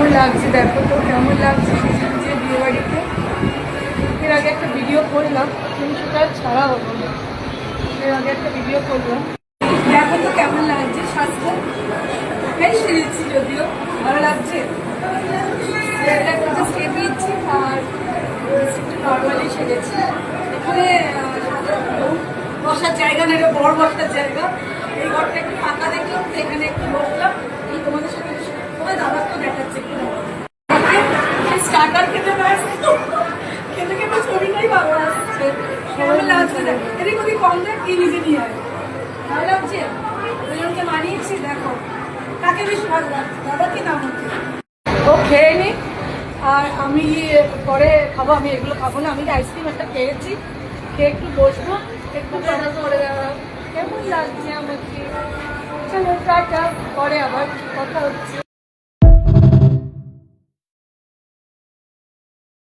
কেমন লাগছে দেখো তো, কেমন লাগছে যে বিয়ে বাড়িতে। এর আগে একটা ভিডিও করলাম কিন্তু সেটা ছাড়া হলো না। এর আগে একটা ভিডিও করলাম, দেখো তো কেমন লাগছে সাজতে। বেশ সেরেছি, যদিও ভালো লাগছে। দিচ্ছি আর একটু নর্মালি সেরেছি। এখানে বসার জায়গা না, এটা বড় বসার জায়গা। এই ঘরটা একটু ফাঁকা দেখলাম, এখানে একটু বসলাম। এই তোমাদের সাথে তোমার দাদার তো দেখাচ্ছে স্টার্টার খেতে ব্যস্ত, খেতে খেতে ছবিটাই ভালো আসছে। কেমন লাগছে এদিক ওদিক কম দেখ, কি নিজে নিয়ে হয়। ভালো লাগছে, দুজনকে মানিয়েছি। দেখো কাকে বেশি ভালো লাগছে, দাদা কি নাম হচ্ছে। ও খেয়ে নি, আর আমি পরে খাবো। আমি এগুলো খাবো না, আমি আইসক্রিম একটা খেয়েছি, খেয়ে একটু বসবো, একটু করে কেমন লাগছে আমাকে। চলো টাটা, পরে আবার কথা হচ্ছে।